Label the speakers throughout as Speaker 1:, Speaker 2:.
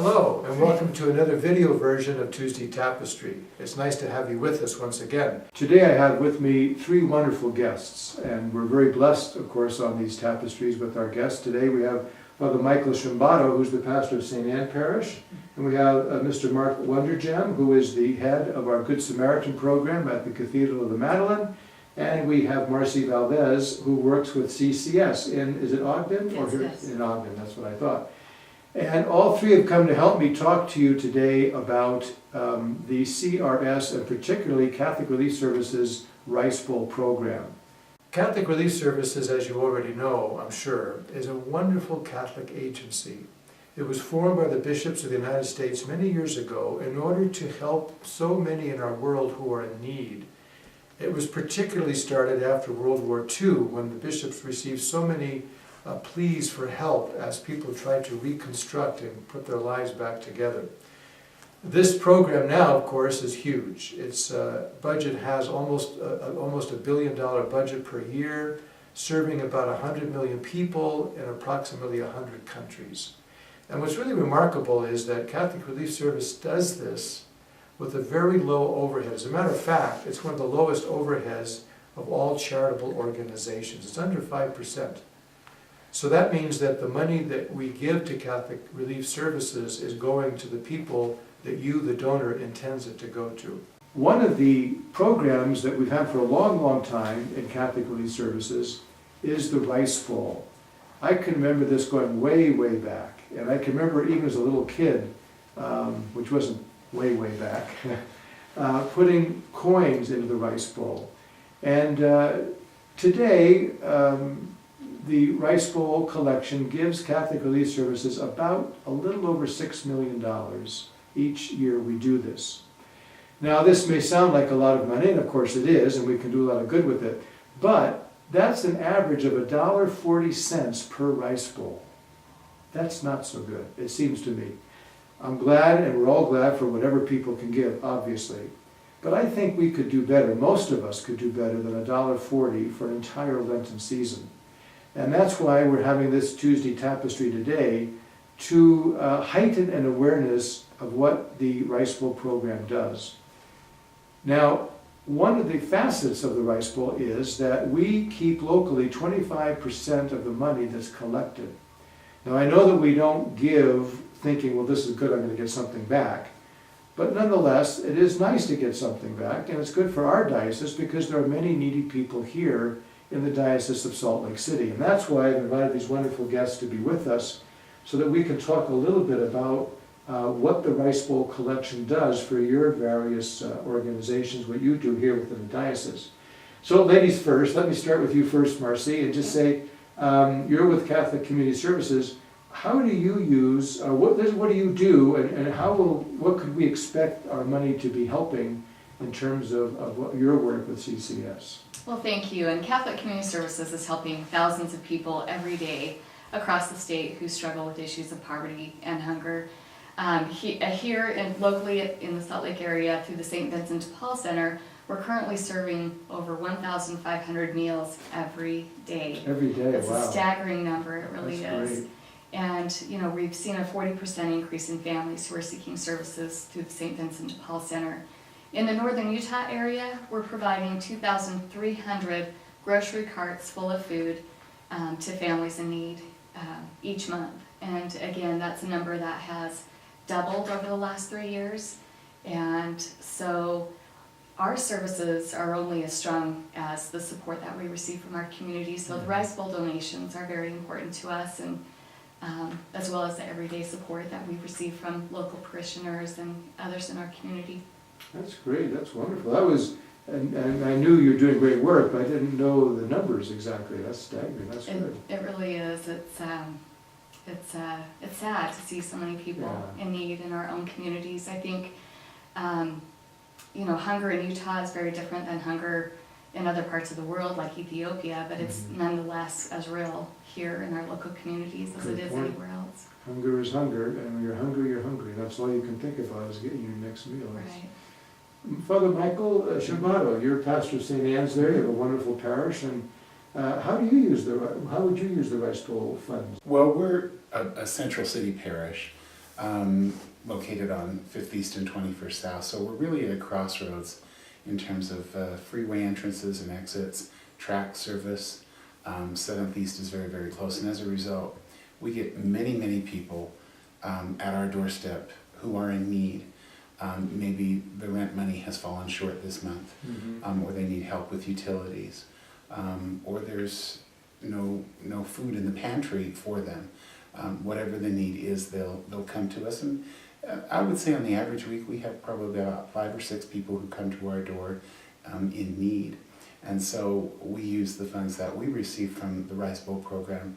Speaker 1: Hello, and welcome to another video version of Tuesday Tapestry. It's nice to have you with us once again. Today I have with me three wonderful guests, and we're very blessed, of course, on these tapestries with our guests. Today we have Father Michael Shimbato, who's the pastor of St. Anne Parish, and we have Mr. Mark Wondergem, who is the head of our Good Samaritan program at the Cathedral of the Madeleine, and we have Marcy Valdez, who works with CCS in, is it Ogden?
Speaker 2: Yes.
Speaker 1: In Ogden, that's what I thought. And all three have come to help me talk to you today about the CRS and particularly Catholic Relief Services Rice Bowl program. Catholic Relief Services, as you already know, I'm sure, is a wonderful Catholic agency. It was formed by the bishops of the United States many years ago in order to help so many in our world who are in need. It was particularly started after World War II when the bishops received so many pleas for help as people tried to reconstruct and put their lives back together. This program now, of course, is huge. Its budget has almost $1 billion budget per year, serving about 100 million people in approximately 100 countries. And what's really remarkable is that Catholic Relief Service does this with a very low overhead. As a matter of fact, it's one of the lowest overheads of all charitable organizations. It's under 5%. So that means that the money that we give to Catholic Relief Services is going to the people that you, the donor, intends it to go to. One of the programs that we've had for a long, long time in Catholic Relief Services is the Rice Bowl. I can remember this going way, way back. And I can remember even as a little kid, which wasn't way, way back, putting coins into the Rice Bowl. And today, the Rice Bowl collection gives Catholic Relief Services about a little over $6 million each year we do this. Now this may sound like a lot of money, and of course it is, and we can do a lot of good with it, but that's an average of $1.40 per Rice Bowl. That's not so good, it seems to me. I'm glad, and we're all glad for whatever people can give, obviously. But I think we could do better, most of us could do better than $1.40 for an entire Lenten season. And that's why we're having this Tuesday Tapestry today to heighten an awareness of what the Rice Bowl program does. Now, one of the facets of the Rice Bowl is that we keep locally 25% of the money that's collected. Now, I know that we don't give thinking, well, this is good, I'm going to get something back. But nonetheless, it is nice to get something back, and it's good for our diocese because there are many needy people here in the Diocese of Salt Lake City. And that's why I've invited these wonderful guests to be with us so that we can talk a little bit about what the Rice Bowl collection does for your various organizations, what you do here within the diocese. So ladies first, let me start with you first, Marcy, and just say, you're with Catholic Community Services. How do you use, what do you do, and what could we expect our money to be helping in terms of what your work with CCS?
Speaker 2: Well, thank you. And Catholic Community Services is helping thousands of people every day across the state who struggle with issues of poverty and hunger. Here locally in the Salt Lake area through the St. Vincent de Paul Center, we're currently serving over 1,500 meals every day.
Speaker 1: Every day,
Speaker 2: That's
Speaker 1: wow.
Speaker 2: a staggering number, it really
Speaker 1: That's
Speaker 2: is.
Speaker 1: Great.
Speaker 2: And we've seen a 40% increase in families who are seeking services through the St. Vincent de Paul Center. In the northern Utah area, we're providing 2,300 grocery carts full of food to families in need each month. And again, that's a number that has doubled over the last 3 years. And so our services are only as strong as the support that we receive from our community. So the Rice Bowl donations are very important to us, and as well as the everyday support that we receive from local parishioners and others in our community.
Speaker 1: That's great, that's wonderful. And I knew you were doing great work, but I didn't know the numbers exactly. That's staggering, that's good.
Speaker 2: It really is. It's sad to see so many people in need in our own communities. I think, hunger in Utah is very different than hunger in other parts of the world, like Ethiopia, but it's nonetheless as real here in our local communities as it is anywhere else.
Speaker 1: Hunger is hunger, and when you're hungry, you're hungry. That's all you can think about is getting your next meal.
Speaker 2: Right.
Speaker 1: Father Michael Shimbato, you're pastor of St. Anne's there. You have a wonderful parish, and how would you use the Rice Bowl funds?
Speaker 3: Well, we're a central city parish, located on 5th East and 21st South. So we're really at a crossroads in terms of freeway entrances and exits, track service. 7th East is very, very close, and as a result, we get many, many people at our doorstep who are in need. Maybe the rent money has fallen short this month, or they need help with utilities, or there's no food in the pantry for them. Whatever the need is, they'll come to us, and I would say on the average week we have probably about 5 or 6 people who come to our door in need. And so we use the funds that we receive from the Rice Bowl program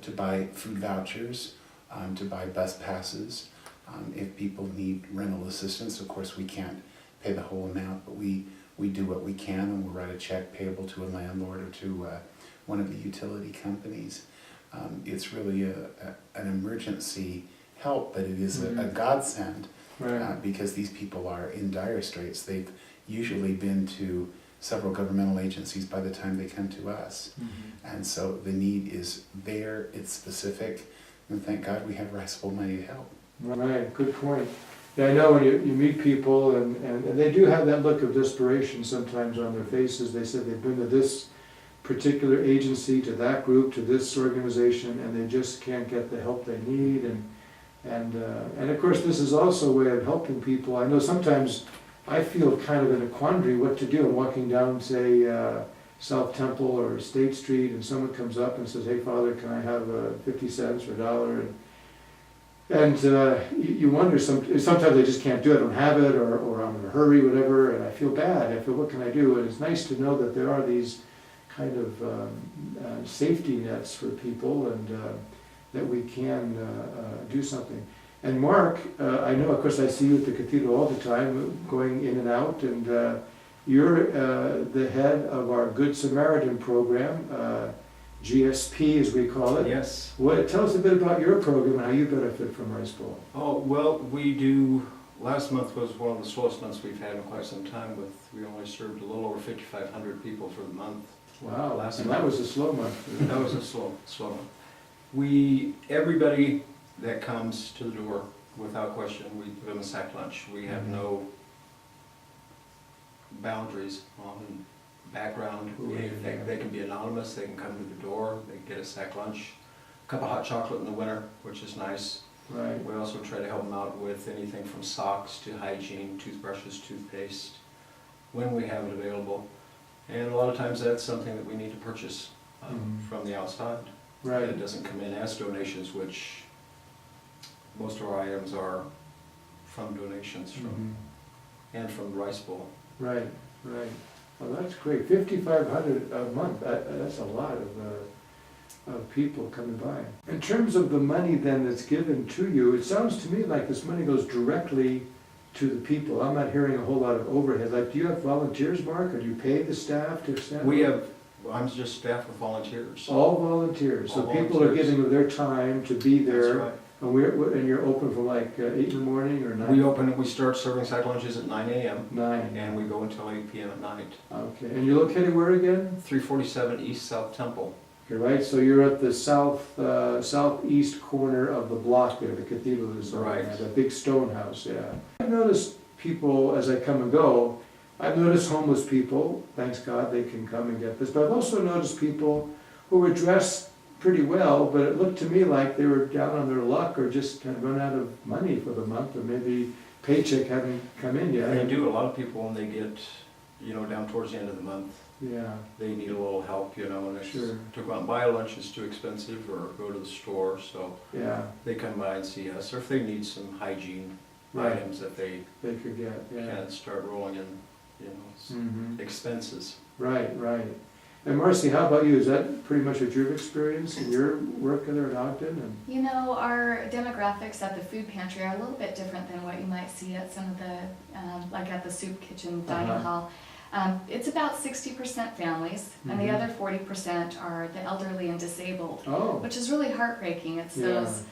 Speaker 3: to buy food vouchers, to buy bus passes. If people need rental assistance, of course we can't pay the whole amount, but we do what we can, and we'll write a check payable to a landlord or to one of the utility companies. It's really an emergency help, but it is a godsend, because these people are in dire straits. They've usually been to several governmental agencies by the time they come to us. And so the need is there, it's specific, and thank God we have Rice Bowl money to help.
Speaker 1: Right, good point. Yeah, I know when you meet people and they do have that look of desperation sometimes on their faces. They said they've been to this particular agency, to that group, to this organization, and they just can't get the help they need. And of course this is also a way of helping people. I know sometimes I feel kind of in a quandary what to do. I'm walking down, say, South Temple or State Street, and someone comes up and says, "Hey, Father, can I have 50 cents or $1?" And you wonder, sometimes I just can't do it. I don't have it, or I'm in a hurry, whatever, and I feel bad. I feel, what can I do? And it's nice to know that there are these kind of safety nets for people, and that we can do something. And Mark, I know, of course, I see you at the cathedral all the time, going in and out, and you're the head of our Good Samaritan program, GSP as we call it.
Speaker 4: Yes.
Speaker 1: Tell us a bit about your program and how you benefit from Rice Bowl.
Speaker 4: Oh, well, we do, last month was one of the slowest months we've had in quite some time. We only served a little over 5,500 people for the month.
Speaker 1: Wow,
Speaker 4: Last
Speaker 1: and
Speaker 4: month.
Speaker 1: that was a slow month.
Speaker 4: That was a slow month. Everybody that comes to the door, without question, we give them a sack lunch. We have no boundaries on background. They can be anonymous, they can come to the door, they get a sack lunch, a cup of hot chocolate in the winter, which is nice.
Speaker 1: Right.
Speaker 4: We also try to help them out with anything from socks to hygiene, toothbrushes, toothpaste, when we have it available. And a lot of times that's something that we need to purchase from the outside.
Speaker 1: Right.
Speaker 4: It doesn't come in as donations, which most of our items are from donations and from the Rice Bowl.
Speaker 1: Right, right. Well, that's great. 5,500 a month, that's a lot of people coming by. In terms of the money then that's given to you, it sounds to me like this money goes directly to the people. I'm not hearing a whole lot of overhead. Like, do you have volunteers, Mark, or do you pay the staff to stand?
Speaker 4: I'm just staffed with volunteers.
Speaker 1: All volunteers. So
Speaker 4: All
Speaker 1: people are
Speaker 4: volunteers.
Speaker 1: giving of their time to be there.
Speaker 4: That's right.
Speaker 1: And you're open from like 8 in the morning or 9?
Speaker 4: We start serving sack lunches at 9 a.m.
Speaker 1: 9.
Speaker 4: and we go until 8 p.m. at night.
Speaker 1: Okay, and you're located where again?
Speaker 4: 347 East South Temple.
Speaker 1: Okay, right, so you're at the southeast corner of the block there, the cathedral is on
Speaker 4: Right.
Speaker 1: there, that big stone house, yeah. I've noticed people, as I come and go, I've noticed homeless people, thanks God they can come and get this, but I've also noticed people who were dressed pretty well, but it looked to me like they were down on their luck or just kind of run out of money for the month, or maybe paycheck hadn't come in yet.
Speaker 4: They do. A lot of people, when they get, down towards the end of the month,
Speaker 1: Yeah,
Speaker 4: they need a little help, and it's,
Speaker 1: Sure.
Speaker 4: to go out and buy a lunch is too expensive, or go to the store, so
Speaker 1: yeah,
Speaker 4: they come by and see us, or if they need some hygiene
Speaker 1: Right.
Speaker 4: items that they
Speaker 1: they could get, yeah.
Speaker 4: can't start rolling in, expenses.
Speaker 1: Right, right. And Marcy, how about you? Is that pretty much what you've experienced in your work there at Ogden?
Speaker 2: Our demographics at the food pantry are a little bit different than what you might see at some of the, like at the soup kitchen dining hall. It's about 60% families, and the other 40% are the elderly and disabled,
Speaker 1: Oh,
Speaker 2: which is really heartbreaking. It's
Speaker 1: Yeah.
Speaker 2: those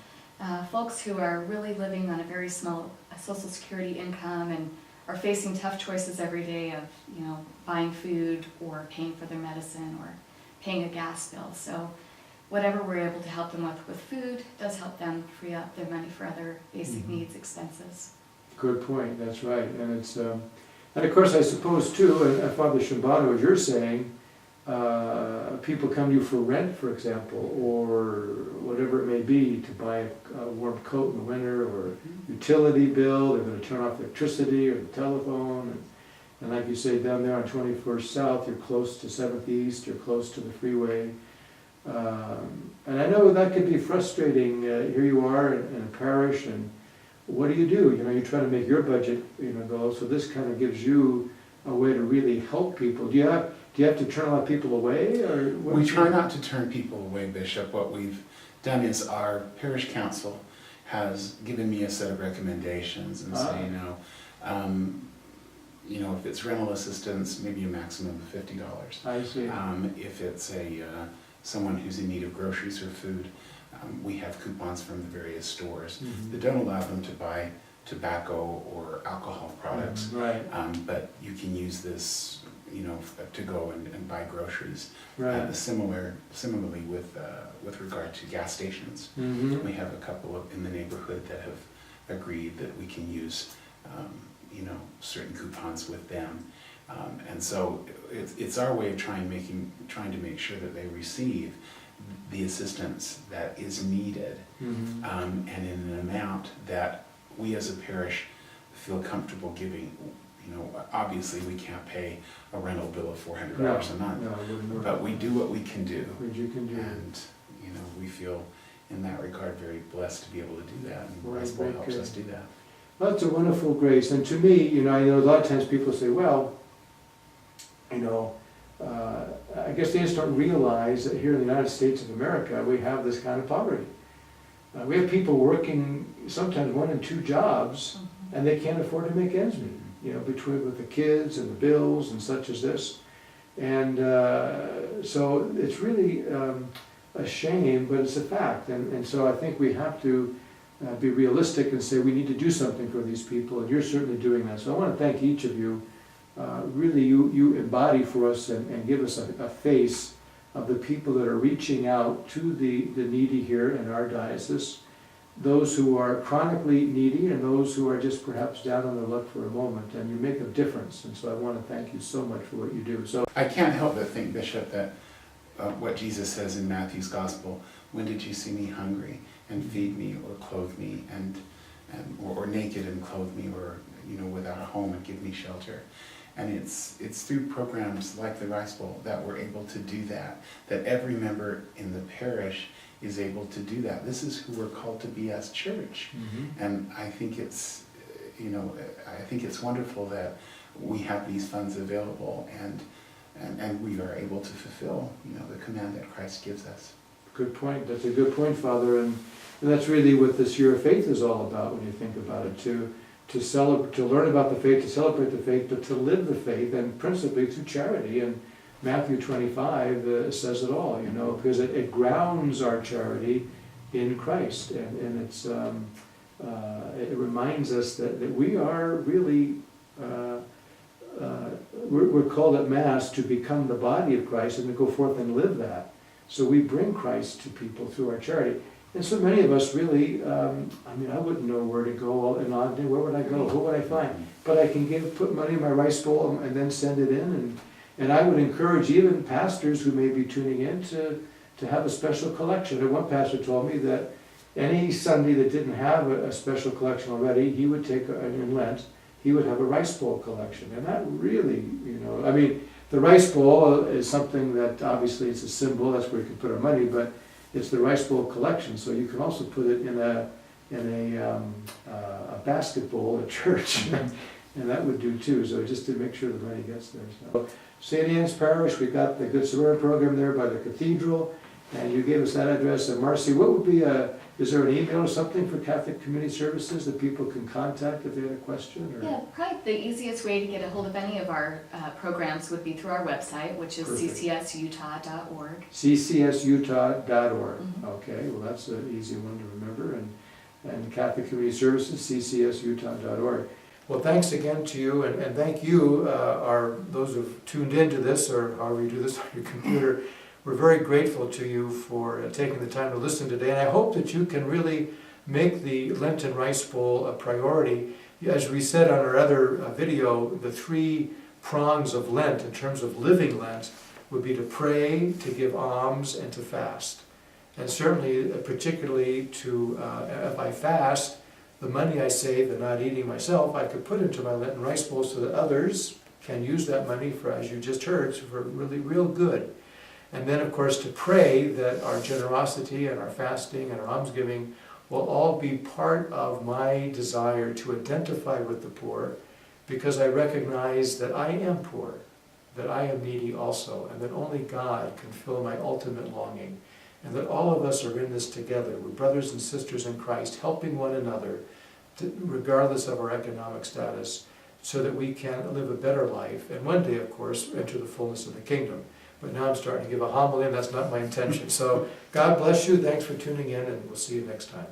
Speaker 2: folks who are really living on a very small Social Security income and are facing tough choices every day of, buying food or paying for their medicine or paying a gas bill. So whatever we're able to help them with food does help them free up their money for other basic
Speaker 1: Mhm.
Speaker 2: needs expenses.
Speaker 1: Good point, that's right, and it's, and of course, I suppose too, and Father Shimbato, as you're saying, people come to you for rent, for example, or whatever it may be, to buy a warm coat in the winter, or utility bill, they're gonna turn off electricity or the telephone, and like you say, down there on 21st South, you're close to 7th East, you're close to the freeway. And I know that could be frustrating, here you are in a parish, and what do? You know, you try to make your budget, go, so this kind of gives you a way to really help people. Do you have to turn a lot of people away, or?
Speaker 3: We try not to turn people away, Bishop. What we've done is our parish council has given me a set of recommendations and say, if it's rental assistance, maybe a maximum of $50.
Speaker 1: I see.
Speaker 3: If it's someone who's in need of groceries or food, we have coupons from the various stores
Speaker 1: Mhm.
Speaker 3: that don't allow them to buy tobacco or alcohol products.
Speaker 1: Right,
Speaker 3: But you can use this, to go and buy groceries.
Speaker 1: right.
Speaker 3: Similarly with regard to gas stations,
Speaker 1: Mhm.
Speaker 3: we have a couple in the neighborhood that have agreed that we can use, certain coupons with them. And so it's our way of trying to make sure that they receive the assistance that is needed,
Speaker 1: Mhm.
Speaker 3: and in an amount that we as a parish feel comfortable giving. Obviously we can't pay a rental bill of $400 a month,
Speaker 1: No, it wouldn't work.
Speaker 3: but we do what we can do.
Speaker 1: What you can do.
Speaker 3: And, we feel in that regard very blessed to be able to do that, and
Speaker 1: Right,
Speaker 3: Rice Bowl
Speaker 1: very
Speaker 3: helps
Speaker 1: good.
Speaker 3: us do that.
Speaker 1: Well, that's a wonderful grace, and to me, I know a lot of times people say, well, I guess they just don't realize that here in the United States of America, we have this kind of poverty. We have people working sometimes 1 and 2 jobs, and they can't afford to make ends meet, between with the kids and the bills and such as this. And so it's really a shame, but it's a fact. And so I think we have to be realistic and say we need to do something for these people, and you're certainly doing that. So I want to thank each of you. Really, you embody for us and give us a face of the people that are reaching out to the needy here in our diocese, those who are chronically needy and those who are just perhaps down on their luck for a moment, and you make a difference. And so I want to thank you so much for what you do. So
Speaker 3: I can't help but think, Bishop, that what Jesus says in Matthew's Gospel, when did you see me hungry and feed me, or clothe me, or naked and clothe me, or without a home and give me shelter? And it's through programs like the Rice Bowl that we're able to do that every member in the parish is able to do that. This is who we're called to be as church. And I think it's wonderful that we have these funds available, and we are able to fulfill the command that Christ gives us.
Speaker 1: good point. That's a good point, Father. And that's really what this year of faith is all about when you think about it, to learn about the faith, to celebrate the faith, but to live the faith, and principally through charity. And Matthew 25 says it all, because it grounds our charity in Christ, and it's it reminds us that we are really we're called at Mass to become the body of Christ and to go forth and live that. So we bring Christ to people through our charity. And so many of us really, I wouldn't know where to go in odd day. Where would I go? Who would I find? But I can put money in my rice bowl and then send it in. And I would encourage even pastors who may be tuning in to have a special collection. And one pastor told me that any Sunday that didn't have a special collection already, he would take, in Lent, he would have a rice bowl collection. And that really, the rice bowl is something that obviously it's a symbol, that's where you can put our money, but it's the rice bowl collection, so you can also put it in a basket bowl at church, and that would do too. So just to make sure the money gets there. So St. Anne's Parish, we got the Good Samaritan program there by the cathedral, and you gave us that address. And Marcy, what would be is there an email or something for Catholic Community Services that people can contact if they had a question? Or?
Speaker 2: Yeah, probably the easiest way to get a hold of any of our programs would be through our website, which is
Speaker 1: Perfect.
Speaker 2: ccsutah.org.
Speaker 1: ccsutah.org.
Speaker 2: Mhm.
Speaker 1: Okay, well that's an easy one to remember. And Catholic Community Services, ccsutah.org. Well, thanks again to you, and thank you, those who've tuned into this, or however you do this on your computer. we're very grateful to you for taking the time to listen today, and I hope that you can really make the Lenten Rice Bowl a priority. As we said on our other video, the 3 prongs of Lent in terms of living Lent would be to pray, to give alms, and to fast. And certainly, particularly to, if I fast, the money I save and not eating myself, I could put into my Lenten Rice Bowl so that others can use that money for, as you just heard, for really real good. And then, of course, to pray that our generosity and our fasting and our almsgiving will all be part of my desire to identify with the poor, because I recognize that I am poor, that I am needy also, and that only God can fill my ultimate longing, and that all of us are in this together. We're brothers and sisters in Christ, helping one another, regardless of our economic status, so that we can live a better life, and one day, of course, enter the fullness of the kingdom. But now I'm starting to give a homily, and that's not my intention. So God bless you. Thanks for tuning in, and we'll see you next time.